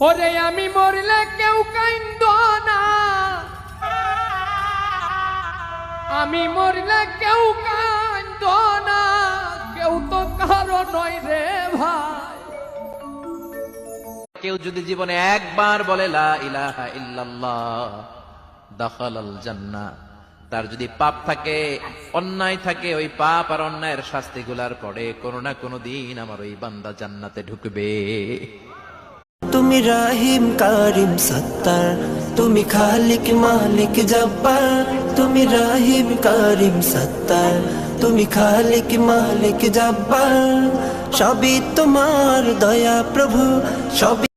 ওরে আমি মরলে কেউ কাইন্দ না, আমি মরলে কেউ কাইন্দ না, কেউ তো কারো নয় রে ভাই। কেউ যদি জীবনে একবার বলে লা ইলাহা ইল্লাল্লাহ দাখালাল জান্নাহ, তার যদি পাপ থাকে, অন্যায় থাকে, ওই পাপ আর অন্যায়ের শাস্তিগুলার পরে কোনো না কোনো দিন আমার ওই বান্দা জান্নাতে ঢুকবে। তুমি রাহিম কারিম সত্তার, তুমি খালিক মালিক জব্বার। তুমি রাহিম কারিম সত্তার, তুমি খালিক মালিক জব্বার। সবই তোমার দয়া প্রভু, সবই